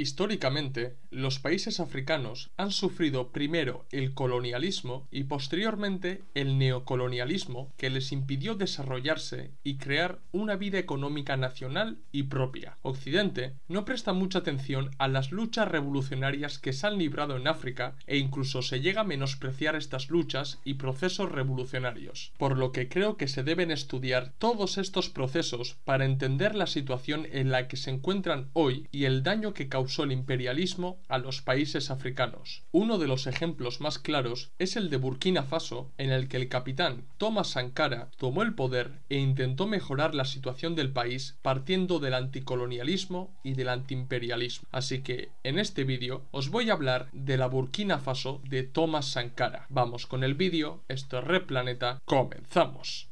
Históricamente, los países africanos han sufrido primero el colonialismo y posteriormente el neocolonialismo que les impidió desarrollarse y crear una vida económica nacional y propia. Occidente no presta mucha atención a las luchas revolucionarias que se han librado en África e incluso se llega a menospreciar estas luchas y procesos revolucionarios, por lo que creo que se deben estudiar todos estos procesos para entender la situación en la que se encuentran hoy y el daño que causó el imperialismo a los países africanos. Uno de los ejemplos más claros es el de Burkina Faso, en el que el capitán Thomas Sankara tomó el poder e intentó mejorar la situación del país partiendo del anticolonialismo y del antiimperialismo. Así que en este vídeo os voy a hablar de la Burkina Faso de Thomas Sankara. Vamos con el vídeo, esto es Red Planeta, comenzamos.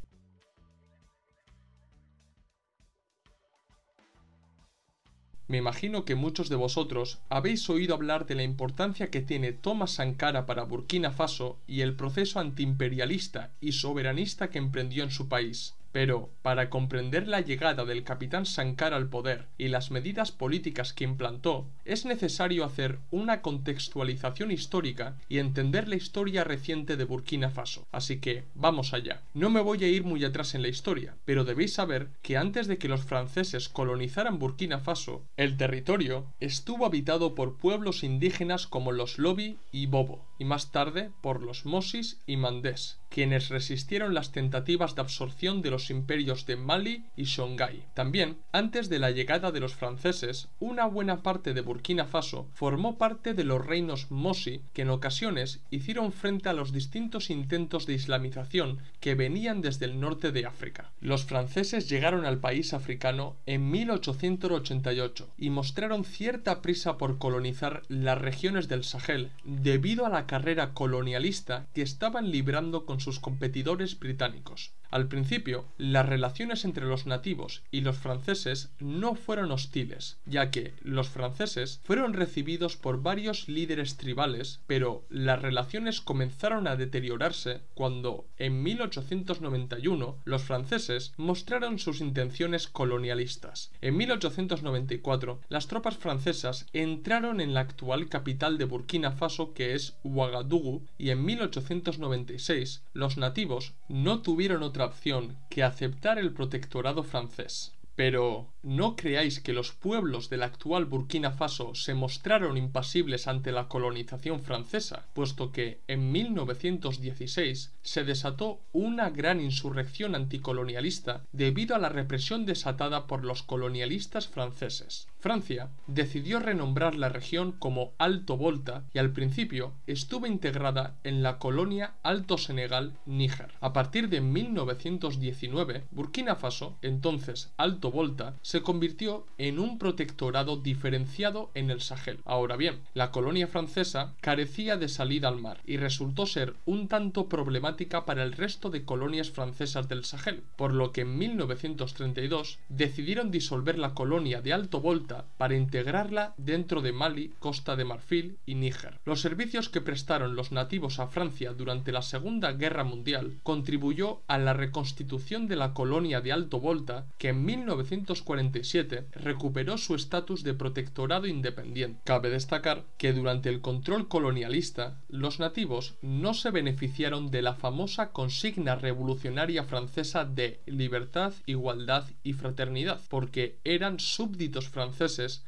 Me imagino que muchos de vosotros habéis oído hablar de la importancia que tiene Thomas Sankara para Burkina Faso y el proceso antiimperialista y soberanista que emprendió en su país. Pero, para comprender la llegada del capitán Sankara al poder y las medidas políticas que implantó, es necesario hacer una contextualización histórica y entender la historia reciente de Burkina Faso. Así que, vamos allá. No me voy a ir muy atrás en la historia, pero debéis saber que antes de que los franceses colonizaran Burkina Faso, el territorio estuvo habitado por pueblos indígenas como los Lobi y Bobo, y más tarde por los Mosis y Mandés, quienes resistieron las tentativas de absorción de los imperios de Mali y Songhai. También, antes de la llegada de los franceses, una buena parte de Burkina Faso formó parte de los reinos Mosi, que en ocasiones hicieron frente a los distintos intentos de islamización que venían desde el norte de África. Los franceses llegaron al país africano en 1888 y mostraron cierta prisa por colonizar las regiones del Sahel debido a la carrera colonialista que estaban librando con sus competidores británicos. Al principio, las relaciones entre los nativos y los franceses no fueron hostiles, ya que los franceses fueron recibidos por varios líderes tribales, pero las relaciones comenzaron a deteriorarse cuando, en 1891, los franceses mostraron sus intenciones colonialistas. En 1894, las tropas francesas entraron en la actual capital de Burkina Faso, que es Ouagadougou, y en 1896, los nativos no tuvieron otra opción que aceptar el protectorado francés. Pero no creáis que los pueblos de la actual Burkina Faso se mostraron impasibles ante la colonización francesa, puesto que en 1916 se desató una gran insurrección anticolonialista debido a la represión desatada por los colonialistas franceses. Francia decidió renombrar la región como Alto Volta y al principio estuvo integrada en la colonia Alto Senegal-Níger. A partir de 1919, Burkina Faso, entonces Alto Volta, se convirtió en un protectorado diferenciado en el Sahel. Ahora bien, la colonia francesa carecía de salida al mar y resultó ser un tanto problemática para el resto de colonias francesas del Sahel, por lo que en 1932 decidieron disolver la colonia de Alto Volta para integrarla dentro de Mali, Costa de Marfil y Níger. Los servicios que prestaron los nativos a Francia durante la Segunda Guerra Mundial contribuyó a la reconstitución de la colonia de Alto Volta, que en 1947 recuperó su estatus de protectorado independiente. Cabe destacar que durante el control colonialista, los nativos no se beneficiaron de la famosa consigna revolucionaria francesa de libertad, igualdad y fraternidad, porque eran súbditos franceses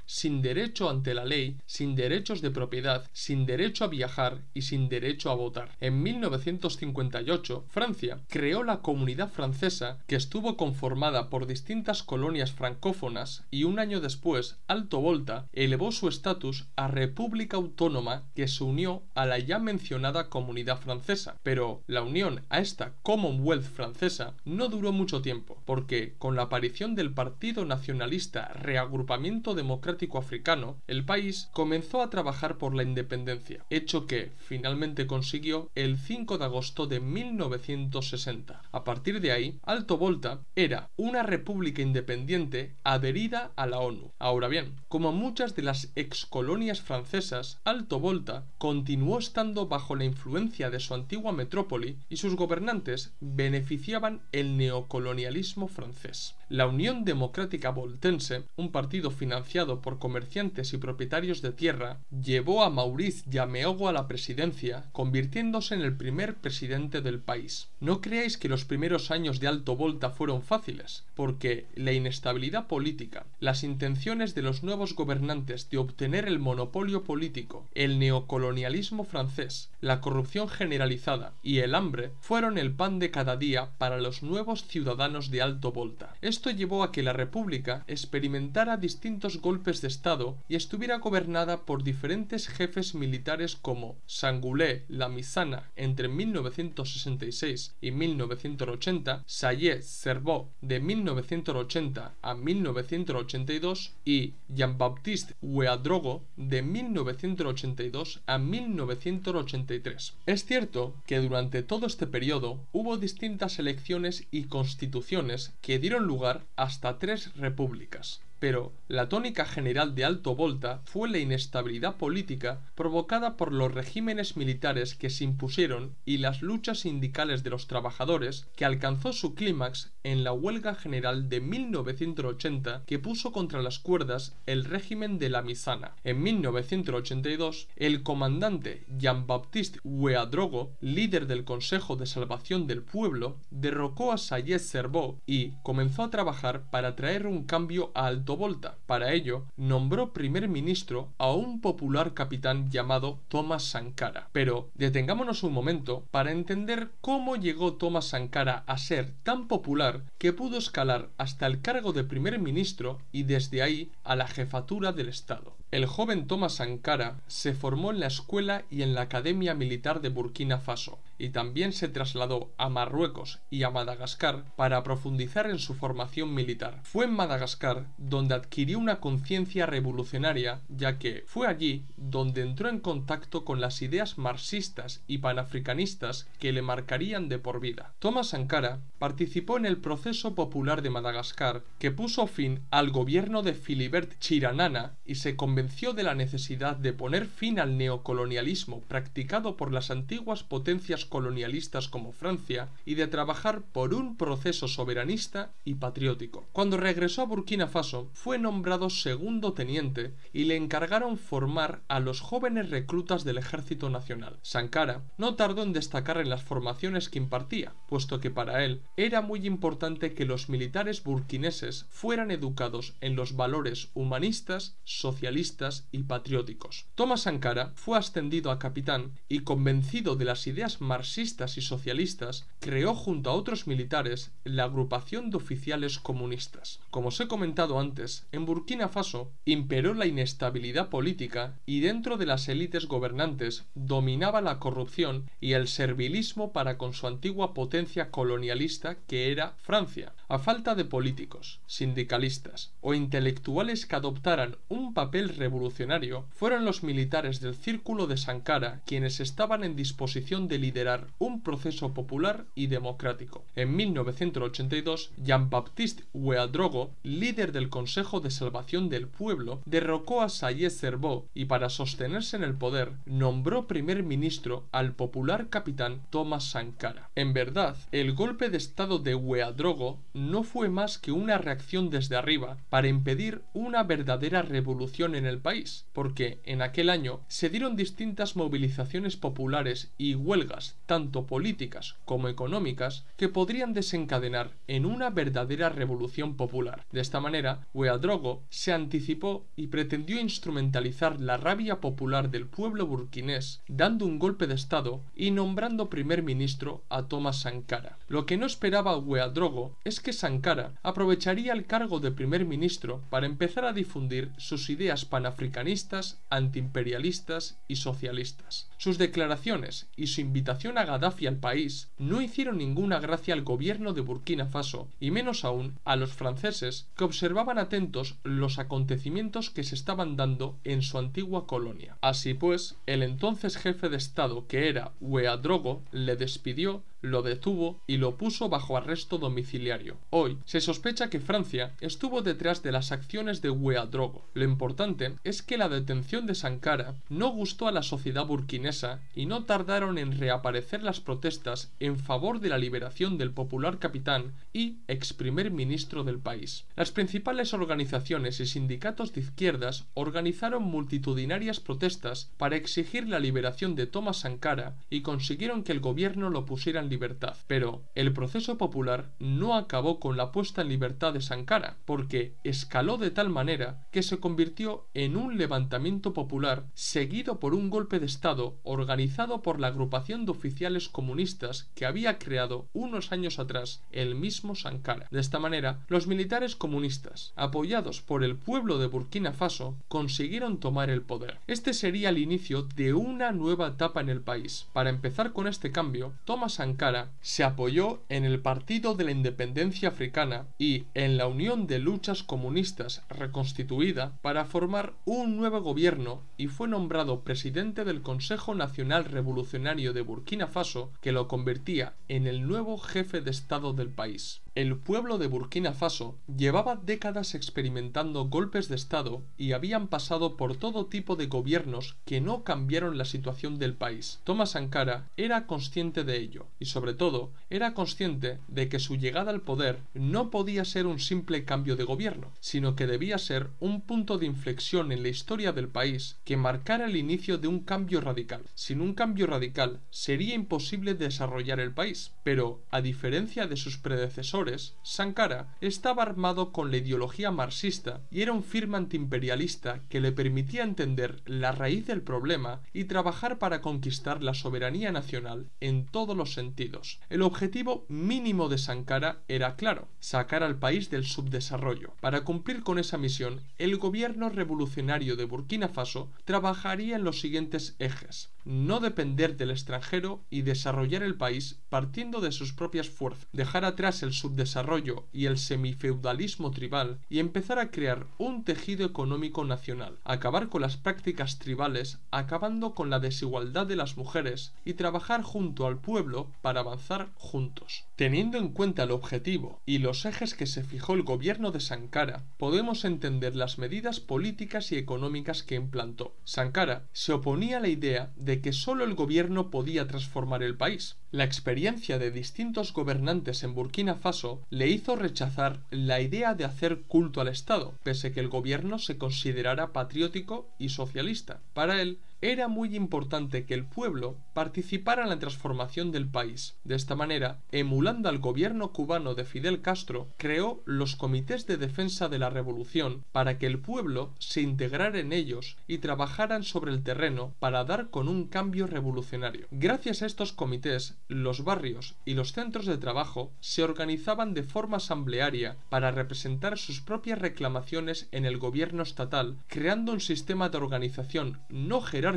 sin derecho ante la ley, sin derechos de propiedad, sin derecho a viajar y sin derecho a votar. En 1958, Francia creó la Comunidad Francesa, que estuvo conformada por distintas colonias francófonas, y un año después, Alto Volta elevó su estatus a República Autónoma, que se unió a la ya mencionada Comunidad Francesa. Pero la unión a esta Commonwealth francesa no duró mucho tiempo, porque con la aparición del Partido Nacionalista Reagrupamiento Democrático Africano, el país comenzó a trabajar por la independencia, hecho que finalmente consiguió el 5 de agosto de 1960. A partir de ahí, Alto Volta era una república independiente adherida a la ONU. Ahora bien, como muchas de las excolonias francesas, Alto Volta continuó estando bajo la influencia de su antigua metrópoli y sus gobernantes beneficiaban el neocolonialismo francés. La Unión Democrática Voltense, un partido financiero financiado por comerciantes y propietarios de tierra, llevó a Maurice Yameogo a la presidencia, convirtiéndose en el primer presidente del país. No creáis que los primeros años de Alto Volta fueron fáciles, porque la inestabilidad política, las intenciones de los nuevos gobernantes de obtener el monopolio político, el neocolonialismo francés, la corrupción generalizada y el hambre fueron el pan de cada día para los nuevos ciudadanos de Alto Volta. Esto llevó a que la República experimentara distintos golpes de Estado y estuviera gobernada por diferentes jefes militares como Sangoulé Lamizana entre 1966 y 1980, Sayez-Servan de 1980 a 1982 y Jean-Baptiste Ouédraogo de 1982 a 1983. Es cierto que durante todo este periodo hubo distintas elecciones y constituciones que dieron lugar hasta 3 repúblicas. Pero la tónica general de Alto Volta fue la inestabilidad política provocada por los regímenes militares que se impusieron y las luchas sindicales de los trabajadores, que alcanzó su clímax en la huelga general de 1980 que puso contra las cuerdas el régimen de Lamizana. En 1982, el comandante Jean-Baptiste Ouédraogo, líder del Consejo de Salvación del Pueblo, derrocó a Sayez-Servan y comenzó a trabajar para traer un cambio a Alto Volta. Para ello, nombró primer ministro a un popular capitán llamado Thomas Sankara. Pero detengámonos un momento para entender cómo llegó Thomas Sankara a ser tan popular que pudo escalar hasta el cargo de primer ministro y desde ahí a la jefatura del Estado. El joven Thomas Sankara se formó en la escuela y en la Academia Militar de Burkina Faso y también se trasladó a Marruecos y a Madagascar para profundizar en su formación militar. Fue en Madagascar donde adquirió una conciencia revolucionaria, ya que fue allí donde entró en contacto con las ideas marxistas y panafricanistas que le marcarían de por vida. Thomas Sankara participó en el proceso popular de Madagascar que puso fin al gobierno de Philibert Tsiranana y se convenció de la necesidad de poner fin al neocolonialismo practicado por las antiguas potencias colonialistas como Francia y de trabajar por un proceso soberanista y patriótico. Cuando regresó a Burkina Faso, fue nombrado segundo teniente y le encargaron formar a los jóvenes reclutas del Ejército Nacional. Sankara no tardó en destacar en las formaciones que impartía, puesto que para él era muy importante que los militares burkineses fueran educados en los valores humanistas, socialistas y patrióticos. Thomas Sankara fue ascendido a capitán y, convencido de las ideas marxistas y socialistas, creó junto a otros militares la agrupación de oficiales comunistas. Como os he comentado antes, en Burkina Faso imperó la inestabilidad política y dentro de las élites gobernantes dominaba la corrupción y el servilismo para con su antigua potencia colonialista que era Francia. A falta de políticos, sindicalistas o intelectuales que adoptaran un papel revolucionario, fueron los militares del Círculo de Sankara quienes estaban en disposición de liderar un proceso popular y democrático. En 1982, Jean-Baptiste Ouédraogo, líder del Consejo de Salvación del Pueblo, derrocó a Sayez-Servan y, para sostenerse en el poder, nombró primer ministro al popular capitán Thomas Sankara. En verdad, el golpe de estado de Ouédraogo no fue más que una reacción desde arriba para impedir una verdadera revolución en el país, porque en aquel año se dieron distintas movilizaciones populares y huelgas, tanto políticas como económicas, que podrían desencadenar en una verdadera revolución popular. De esta manera, Ouédraogo se anticipó y pretendió instrumentalizar la rabia popular del pueblo burkinés, dando un golpe de estado y nombrando primer ministro a Thomas Sankara. Lo que no esperaba Ouédraogo es que Sankara aprovecharía el cargo de primer ministro para empezar a difundir sus ideas panafricanistas, antiimperialistas y socialistas. Sus declaraciones y su invitación a Gaddafi al país no hicieron ninguna gracia al gobierno de Burkina Faso y menos aún a los franceses, que observaban atentos los acontecimientos que se estaban dando en su antigua colonia. Así pues, el entonces jefe de Estado, que era Ouédraogo, le despidió lo detuvo y lo puso bajo arresto domiciliario. Hoy se sospecha que Francia estuvo detrás de las acciones de Ouedraogo. Lo importante es que la detención de Sankara no gustó a la sociedad burkinesa y no tardaron en reaparecer las protestas en favor de la liberación del popular capitán y ex primer ministro del país. Las principales organizaciones y sindicatos de izquierdas organizaron multitudinarias protestas para exigir la liberación de Thomas Sankara y consiguieron que el gobierno lo pusiera en libertad. Pero el proceso popular no acabó con la puesta en libertad de Sankara, porque escaló de tal manera que se convirtió en un levantamiento popular seguido por un golpe de estado organizado por la agrupación de oficiales comunistas que había creado unos años atrás el mismo Sankara. De esta manera, los militares comunistas, apoyados por el pueblo de Burkina Faso, consiguieron tomar el poder. Este sería el inicio de una nueva etapa en el país. Para empezar con este cambio, Thomas Sankara se apoyó en el Partido de la Independencia Africana y en la Unión de Luchas Comunistas reconstituida para formar un nuevo gobierno y fue nombrado presidente del Consejo Nacional Revolucionario de Burkina Faso, que lo convertía en el nuevo jefe de Estado del país. El pueblo de Burkina Faso llevaba décadas experimentando golpes de Estado y habían pasado por todo tipo de gobiernos que no cambiaron la situación del país. Thomas Sankara era consciente de ello y sobre todo era consciente de que su llegada al poder no podía ser un simple cambio de gobierno, sino que debía ser un punto de inflexión en la historia del país que marcara el inicio de un cambio radical. Sin un cambio radical sería imposible desarrollar el país, pero a diferencia de sus predecesores, Sankara estaba armado con la ideología marxista y era un firme antiimperialista que le permitía entender la raíz del problema y trabajar para conquistar la soberanía nacional en todos los sentidos. El objetivo mínimo de Sankara era claro: sacar al país del subdesarrollo. Para cumplir con esa misión, el gobierno revolucionario de Burkina Faso trabajaría en los siguientes ejes: no depender del extranjero y desarrollar el país partiendo de sus propias fuerzas, dejar atrás el subdesarrollo y el semifeudalismo tribal y empezar a crear un tejido económico nacional, acabar con las prácticas tribales, acabando con la desigualdad de las mujeres y trabajar junto al pueblo para avanzar juntos. Teniendo en cuenta el objetivo y los ejes que se fijó el gobierno de Sankara, podemos entender las medidas políticas y económicas que implantó. Sankara se oponía a la idea de que solo el gobierno podía transformar el país. La experiencia de distintos gobernantes en Burkina Faso le hizo rechazar la idea de hacer culto al Estado, pese que el gobierno se considerara patriótico y socialista. Para él, era muy importante que el pueblo participara en la transformación del país. De esta manera, emulando al gobierno cubano de Fidel Castro, creó los comités de defensa de la revolución para que el pueblo se integrara en ellos y trabajaran sobre el terreno para dar con un cambio revolucionario. Gracias a estos comités, los barrios y los centros de trabajo se organizaban de forma asamblearia para representar sus propias reclamaciones en el gobierno estatal, creando un sistema de organización no jerárquico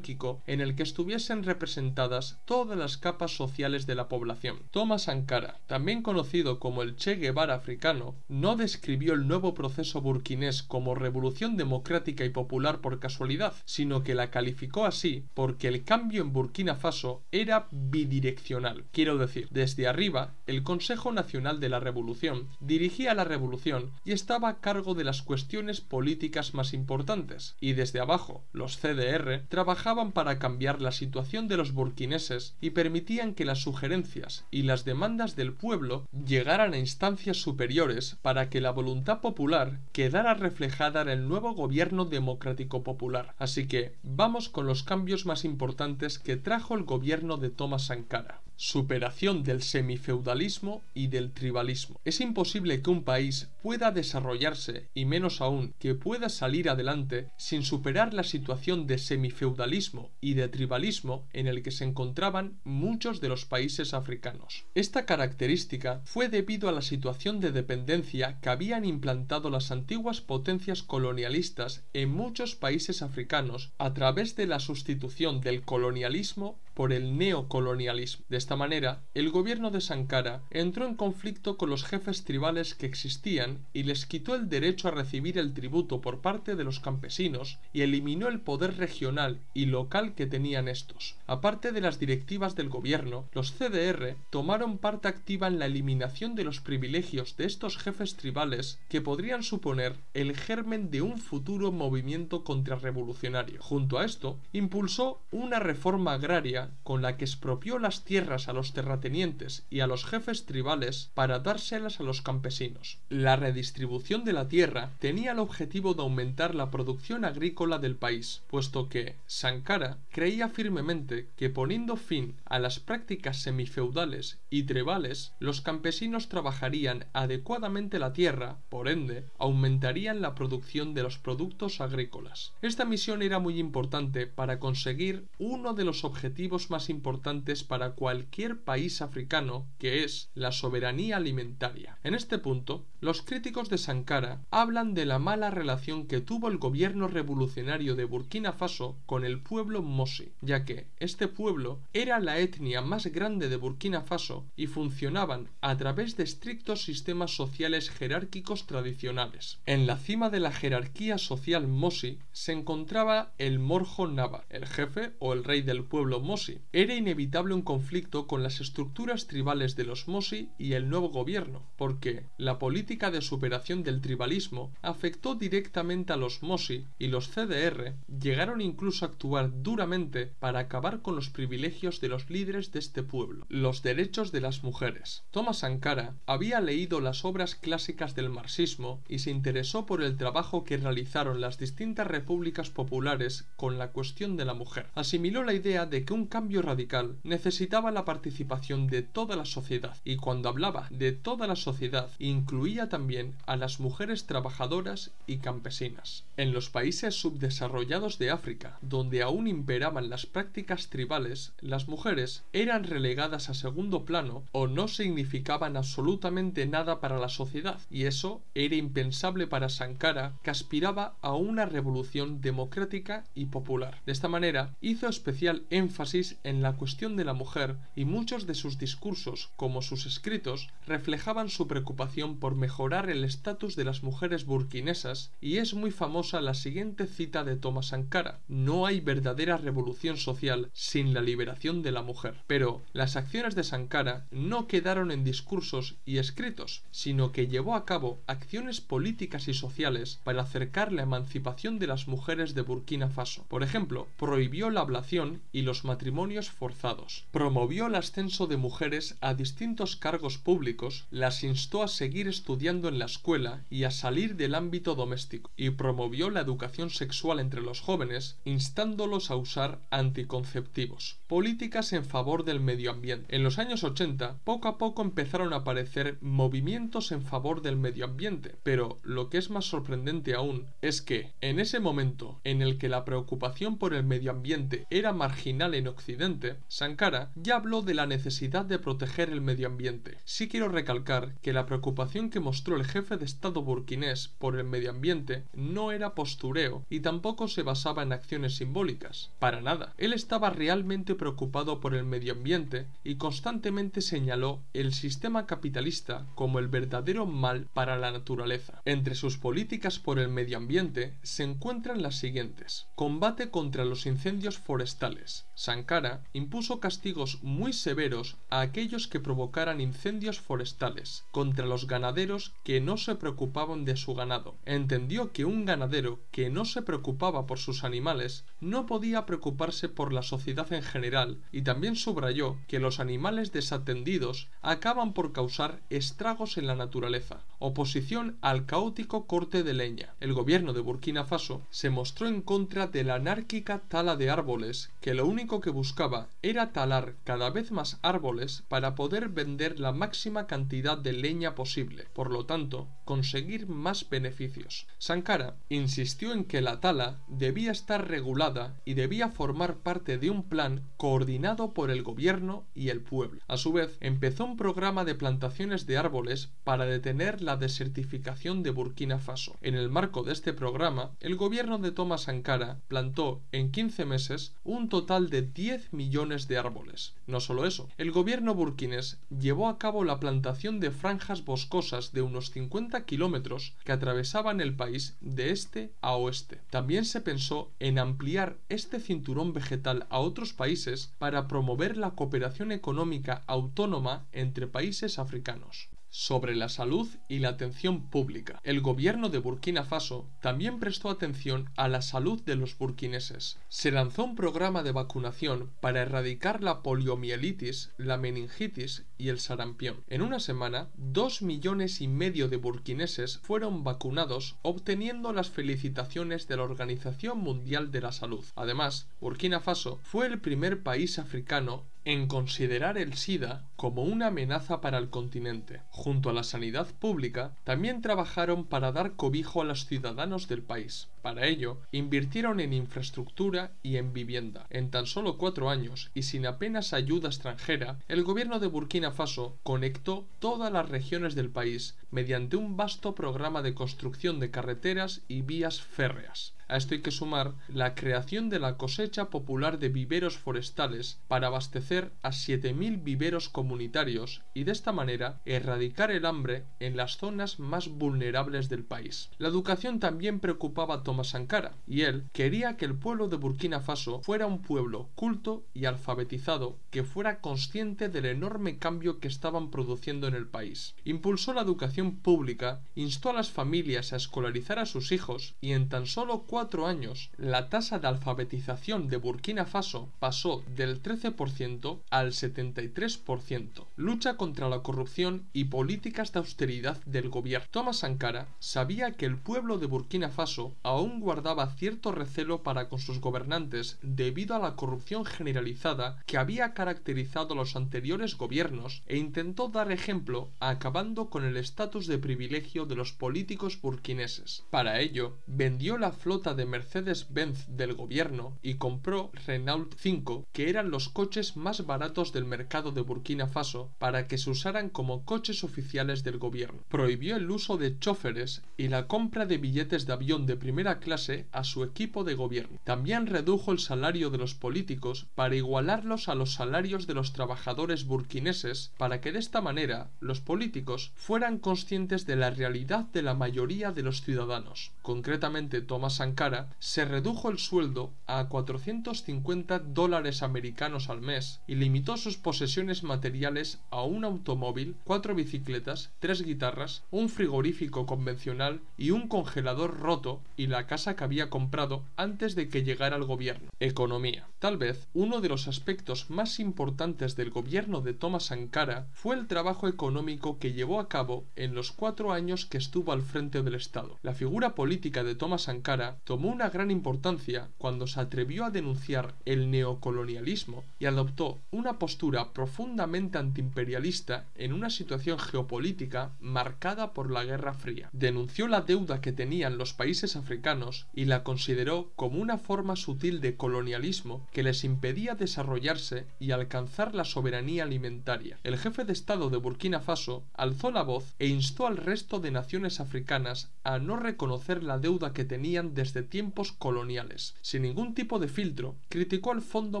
en el que estuviesen representadas todas las capas sociales de la población. Thomas Sankara, también conocido como el Che Guevara africano, no describió el nuevo proceso burkinés como revolución democrática y popular por casualidad, sino que la calificó así porque el cambio en Burkina Faso era bidireccional. Quiero decir, desde arriba, el Consejo Nacional de la Revolución dirigía la revolución y estaba a cargo de las cuestiones políticas más importantes, y desde abajo, los CDR trabajaban para cambiar la situación de los burkineses y permitían que las sugerencias y las demandas del pueblo llegaran a instancias superiores para que la voluntad popular quedara reflejada en el nuevo gobierno democrático popular. Así que vamos con los cambios más importantes que trajo el gobierno de Thomas Sankara. Superación del semifeudalismo y del tribalismo. Es imposible que un país pueda desarrollarse, y menos aún que pueda salir adelante, sin superar la situación de semifeudalismo y de tribalismo en el que se encontraban muchos de los países africanos. Esta característica fue debido a la situación de dependencia que habían implantado las antiguas potencias colonialistas en muchos países africanos a través de la sustitución del colonialismo por el neocolonialismo. De esta manera, el gobierno de Sankara entró en conflicto con los jefes tribales que existían y les quitó el derecho a recibir el tributo por parte de los campesinos y eliminó el poder regional y local que tenían estos. Aparte de las directivas del gobierno, los CDR tomaron parte activa en la eliminación de los privilegios de estos jefes tribales que podrían suponer el germen de un futuro movimiento contrarrevolucionario. Junto a esto, impulsó una reforma agraria con la que expropió las tierras a los terratenientes y a los jefes tribales para dárselas a los campesinos. La redistribución de la tierra tenía el objetivo de aumentar la producción agrícola del país, puesto que Sankara creía firmemente que poniendo fin a las prácticas semifeudales y tribales, los campesinos trabajarían adecuadamente la tierra, por ende, aumentarían la producción de los productos agrícolas. Esta misión era muy importante para conseguir uno de los objetivos más importantes para cualquier país africano, que es la soberanía alimentaria. En este punto, los críticos de Sankara hablan de la mala relación que tuvo el gobierno revolucionario de Burkina Faso con el pueblo Mossi, ya que este pueblo era la etnia más grande de Burkina Faso y funcionaban a través de estrictos sistemas sociales jerárquicos tradicionales. En la cima de la jerarquía social Mossi se encontraba el Morjo Naba, el jefe o el rey del pueblo Mossi. Era inevitable un conflicto con las estructuras tribales de los Mossi y el nuevo gobierno, porque la política de superación del tribalismo afectó directamente a los Mossi y los CDR llegaron incluso a actuar duramente para acabar con los privilegios de los líderes de este pueblo. Los derechos de las mujeres. Thomas Sankara había leído las obras clásicas del marxismo y se interesó por el trabajo que realizaron las distintas repúblicas populares con la cuestión de la mujer. Asimiló la idea de que un cambio radical necesitaba la participación de toda la sociedad, y cuando hablaba de toda la sociedad incluía también a las mujeres trabajadoras y campesinas. En los países subdesarrollados de África, donde aún imperaban las prácticas tribales, las mujeres eran relegadas a segundo plano o no significaban absolutamente nada para la sociedad, y eso era impensable para Sankara, que aspiraba a una revolución democrática y popular. De esta manera, hizo especial énfasis en la cuestión de la mujer y muchos de sus discursos, como sus escritos, reflejaban su preocupación por mejorar el estatus de las mujeres burkinesas, y es muy famosa la siguiente cita de Thomas Sankara: no hay verdadera revolución social sin la liberación de la mujer. Pero las acciones de Sankara no quedaron en discursos y escritos, sino que llevó a cabo acciones políticas y sociales para acercar la emancipación de las mujeres de Burkina Faso. Por ejemplo, prohibió la ablación y los matrimonios forzados, promovió el ascenso de mujeres a distintos cargos públicos, las instó a seguir estudiando en la escuela y a salir del ámbito doméstico, y promovió la educación sexual entre los jóvenes, instándolos a usar anticonceptivos. Políticas en favor del medio ambiente. En los años 80, poco a poco empezaron a aparecer movimientos en favor del medio ambiente, pero lo que es más sorprendente aún es que, en ese momento en el que la preocupación por el medio ambiente era marginal en Occidente, Sankara ya habló de la necesidad de proteger el medio ambiente. Sí quiero recalcar que la preocupación que mostró el jefe de Estado burkinés por el medio ambiente no era postureo y tampoco se basaba en acciones simbólicas. Para nada. Él estaba realmente preocupado por el medio ambiente y constantemente señaló el sistema capitalista como el verdadero mal para la naturaleza. Entre sus políticas por el medio ambiente se encuentran las siguientes: combate contra los incendios forestales. Sankara impuso castigos muy severos a aquellos que provocaran incendios forestales, contra los ganaderos que no se preocupaban de su ganado. Entendió que un ganadero que no se preocupaba por sus animales no podía preocuparse por la sociedad en general, y también subrayó que los animales desatendidos acaban por causar estragos en la naturaleza. Oposición al caótico corte de leña. El gobierno de Burkina Faso se mostró en contra de la anárquica tala de árboles, que lo único que buscaba era talar cada vez más árboles para poder vender la máxima cantidad de leña posible, por lo tanto, conseguir más beneficios. Sankara insistió en que la tala debía estar regulada y debía formar parte de un plan coordinado por el gobierno y el pueblo. A su vez, empezó un programa de plantaciones de árboles para detener la desertificación de Burkina Faso. En el marco de este programa, el gobierno de Thomas Sankara plantó en 15 meses un total de 10 10 millones de árboles. No solo eso, el gobierno burkinés llevó a cabo la plantación de franjas boscosas de unos 50 kilómetros que atravesaban el país de este a oeste. También se pensó en ampliar este cinturón vegetal a otros países para promover la cooperación económica autónoma entre países africanos. Sobre la salud y la atención pública. El gobierno de Burkina Faso también prestó atención a la salud de los burkineses. Se lanzó un programa de vacunación para erradicar la poliomielitis, la meningitis y el sarampión. En una semana, 2,5 millones de burkineses fueron vacunados, obteniendo las felicitaciones de la Organización Mundial de la Salud. Además, Burkina Faso fue el primer país africano en considerar el SIDA como una amenaza para el continente. Junto a la sanidad pública, también trabajaron para dar cobijo a los ciudadanos del país. Para ello, invirtieron en infraestructura y en vivienda. En tan solo 4 años, y sin apenas ayuda extranjera, el gobierno de Burkina Faso conectó todas las regiones del país mediante un vasto programa de construcción de carreteras y vías férreas. A esto hay que sumar la creación de la cosecha popular de viveros forestales para abastecer a 7.000 viveros comunitarios y de esta manera erradicar el hambre en las zonas más vulnerables del país. La educación también preocupaba a Thomas Sankara, y él quería que el pueblo de Burkina Faso fuera un pueblo culto y alfabetizado que fuera consciente del enorme cambio que estaban produciendo en el país. Impulsó la educación pública, instó a las familias a escolarizar a sus hijos y en tan solo 4 años la tasa de alfabetización de Burkina Faso pasó del 13% al 73%. Lucha contra la corrupción y políticas de austeridad del gobierno. Thomas Sankara sabía que el pueblo de Burkina Faso aún guardaba cierto recelo para con sus gobernantes debido a la corrupción generalizada que había caracterizado a los anteriores gobiernos e intentó dar ejemplo acabando con el estatus de privilegio de los políticos burkineses. Para ello, vendió la flota de Mercedes-Benz del gobierno y compró Renault 5, que eran los coches más baratos del mercado de Burkina Faso, para que se usaran como coches oficiales del gobierno. Prohibió el uso de choferes y la compra de billetes de avión de primera clase a su equipo de gobierno. También redujo el salario de los políticos para igualarlos a los salarios de los trabajadores burkineses, para que de esta manera los políticos fueran conscientes de la realidad de la mayoría de los ciudadanos. Concretamente, Thomas Sankara se redujo el sueldo a $450 americanos al mes y limitó sus posesiones materiales a un automóvil, 4 bicicletas, 3 guitarras, un frigorífico convencional y un congelador roto y la casa que había comprado antes de que llegara al gobierno. Economía. Tal vez uno de los aspectos más importantes del gobierno de Thomas Sankara fue el trabajo económico que llevó a cabo en los 4 años que estuvo al frente del Estado. La figura política de Thomas Sankara tomó una gran importancia cuando se atrevió a denunciar el neocolonialismo y adoptó una postura profundamente antiimperialista en una situación geopolítica marcada por la Guerra Fría. Denunció la deuda que tenían los países africanos y la consideró como una forma sutil de colonialismo que les impedía desarrollarse y alcanzar la soberanía alimentaria. El jefe de Estado de Burkina Faso alzó la voz e instó al resto de naciones africanas a no reconocer la deuda que tenían desde tiempos coloniales. Sin ningún tipo de filtro, criticó al Fondo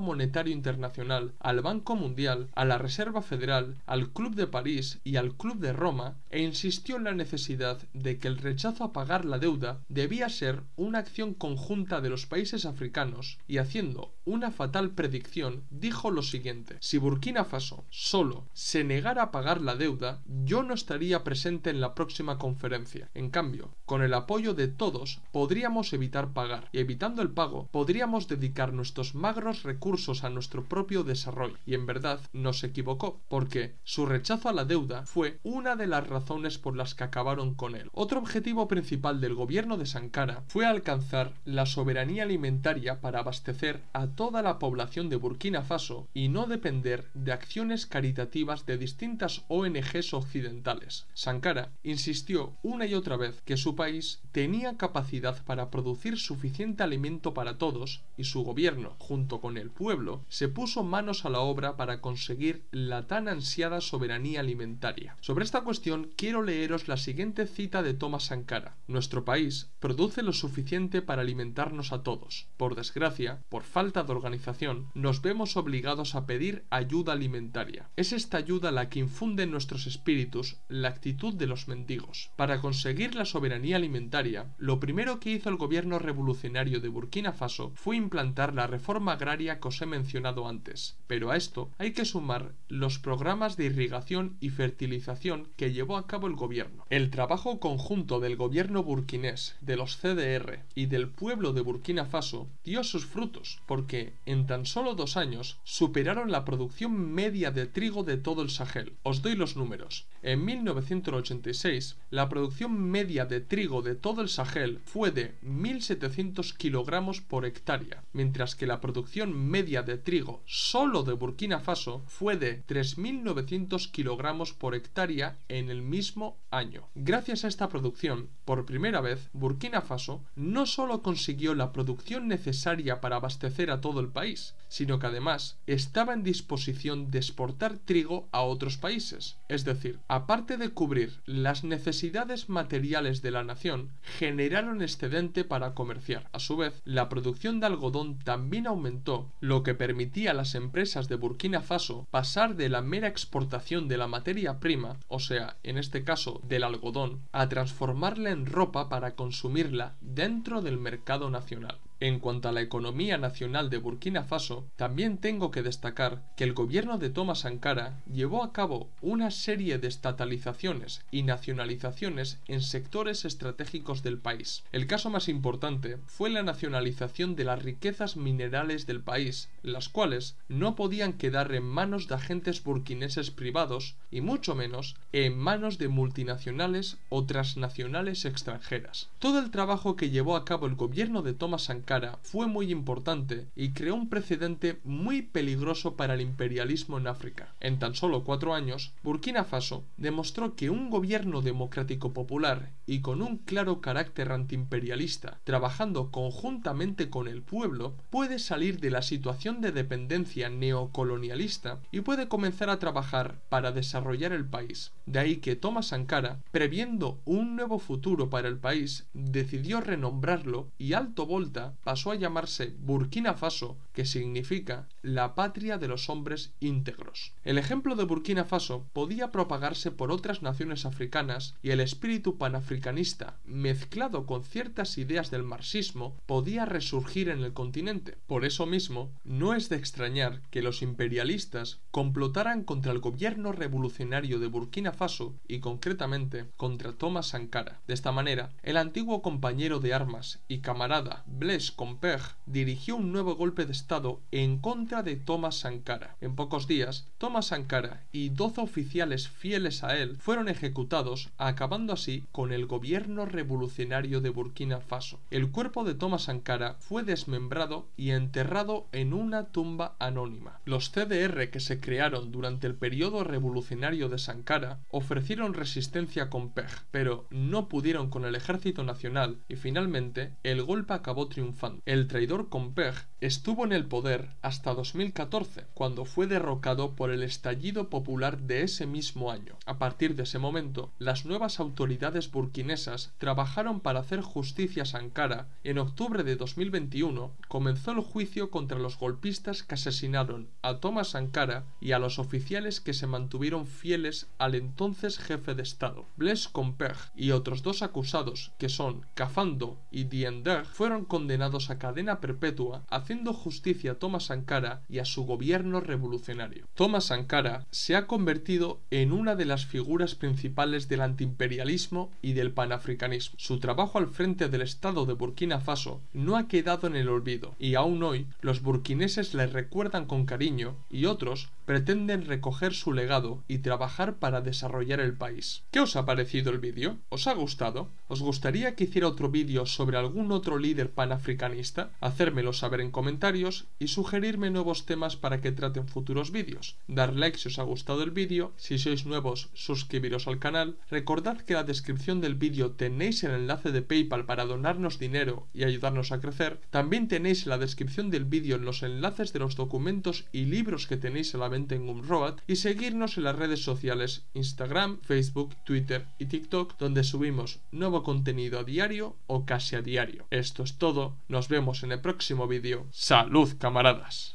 Monetario Internacional, al Banco Mundial, a la Reserva Federal, al Club de París y al Club de Roma e insistió en la necesidad de que el rechazo a pagar la deuda debía ser una acción conjunta de los países africanos y, haciendo una fatal predicción, dijo lo siguiente: si Burkina Faso solo se negara a pagar la deuda, yo no estaría presente en la próxima conferencia. En cambio, con el apoyo de todos podríamos evitar pagar, y evitando el pago podríamos dedicar nuestros magros recursos a nuestro propio desarrollo. Y en verdad no se equivocó, porque su rechazo a la deuda fue una de las razones por las que acabaron con él. Otro objetivo principal del gobierno de Sankara fue alcanzar la soberanía alimentaria para abastecer a toda la población de Burkina Faso y no depender de acciones caritativas de distintas ONGs occidentales. Sankara insistió una y otra vez que su país tenía capacidad para producir producir suficiente alimento para todos, y su gobierno, junto con el pueblo, se puso manos a la obra para conseguir la tan ansiada soberanía alimentaria. Sobre esta cuestión quiero leeros la siguiente cita de Thomas Sankara: nuestro país produce lo suficiente para alimentarnos a todos. Por desgracia, por falta de organización, nos vemos obligados a pedir ayuda alimentaria. Es esta ayuda la que infunde en nuestros espíritus la actitud de los mendigos. Para conseguir la soberanía alimentaria, lo primero que hizo el gobierno revolucionario de Burkina Faso fue implantar la reforma agraria que os he mencionado antes, pero a esto hay que sumar los programas de irrigación y fertilización que llevó a cabo el gobierno. El trabajo conjunto del gobierno burkinés, de los CDR y del pueblo de Burkina Faso dio sus frutos, porque en tan solo 2 años superaron la producción media de trigo de todo el Sahel. Os doy los números. En 1986, la producción media de trigo de todo el Sahel fue de 1.700 kilogramos por hectárea, mientras que la producción media de trigo solo de Burkina Faso fue de 3.900 kilogramos por hectárea en el mismo año. Gracias a esta producción, por primera vez, Burkina Faso no solo consiguió la producción necesaria para abastecer a todo el país, sino que además estaba en disposición de exportar trigo a otros países. Es decir, aparte de cubrir las necesidades materiales de la nación, generaron excedente para comerciar. A su vez, la producción de algodón también aumentó, lo que permitía a las empresas de Burkina Faso pasar de la mera exportación de la materia prima, o sea, en este caso del algodón, a transformarla en ropa para consumirla dentro del mercado nacional. En cuanto a la economía nacional de Burkina Faso, también tengo que destacar que el gobierno de Thomas Sankara llevó a cabo una serie de estatalizaciones y nacionalizaciones en sectores estratégicos del país. El caso más importante fue la nacionalización de las riquezas minerales del país, las cuales no podían quedar en manos de agentes burkineses privados y mucho menos en manos de multinacionales o transnacionales extranjeras. Todo el trabajo que llevó a cabo el gobierno de Thomas Sankara fue muy importante y creó un precedente muy peligroso para el imperialismo en África. En tan solo 4 años, Burkina Faso demostró que un gobierno democrático popular y con un claro carácter antiimperialista, trabajando conjuntamente con el pueblo, puede salir de la situación de dependencia neocolonialista y puede comenzar a trabajar para desarrollar el país. De ahí que Thomas Sankara, previendo un nuevo futuro para el país, decidió renombrarlo y Alto Volta pasó a llamarse Burkina Faso, que significa la patria de los hombres íntegros. El ejemplo de Burkina Faso podía propagarse por otras naciones africanas y el espíritu panafricanista, mezclado con ciertas ideas del marxismo, podía resurgir en el continente. Por eso mismo, no es de extrañar que los imperialistas complotaran contra el gobierno revolucionario de Burkina Faso y concretamente contra Thomas Sankara. De esta manera, el antiguo compañero de armas y camarada Blaise Compaoré dirigió un nuevo golpe de estado en contra de Thomas Sankara. En pocos días, Thomas Sankara y 12 oficiales fieles a él fueron ejecutados, acabando así con el gobierno revolucionario de Burkina Faso. El cuerpo de Thomas Sankara fue desmembrado y enterrado en una tumba anónima. Los CDR que se crearon durante el periodo revolucionario de Sankara ofrecieron resistencia a Compaoré, pero no pudieron con el ejército nacional y finalmente el golpe acabó triunfando. El traidor Compaoré estuvo en el poder hasta 2014, cuando fue derrocado por el estallido popular de ese mismo año. A partir de ese momento, las nuevas autoridades burkinesas trabajaron para hacer justicia a Sankara. En octubre de 2021 comenzó el juicio contra los golpistas que asesinaron a Thomas Sankara y a los oficiales que se mantuvieron fieles al entonces jefe de Estado. Blaise Compaoré y otros 2 acusados, que son Kafando y Diendéré, fueron condenados a cadena perpetua, haciendo justicia a Thomas Sankara y a su gobierno revolucionario. Thomas Sankara se ha convertido en una de las figuras principales del antiimperialismo y del panafricanismo. Su trabajo al frente del Estado de Burkina Faso no ha quedado en el olvido y aún hoy los burkineses le recuerdan con cariño y otros pretenden recoger su legado y trabajar para desarrollar el país. ¿Qué os ha parecido el vídeo? ¿Os ha gustado? ¿Os gustaría que hiciera otro vídeo sobre algún otro líder panafricanista? Hacérmelo saber en comentarios y sugerirme nuevos temas para que trate en futuros vídeos. Dar like si os ha gustado el vídeo, si sois nuevos suscribiros al canal, recordad que en la descripción del del vídeo tenéis el enlace de PayPal para donarnos dinero y ayudarnos a crecer. También tenéis en la descripción del vídeo los enlaces de los documentos y libros que tenéis a la venta en Gumroad, y seguirnos en las redes sociales Instagram, Facebook, Twitter y TikTok, donde subimos nuevo contenido a diario o casi a diario. Esto es todo, nos vemos en el próximo vídeo. ¡Salud, camaradas!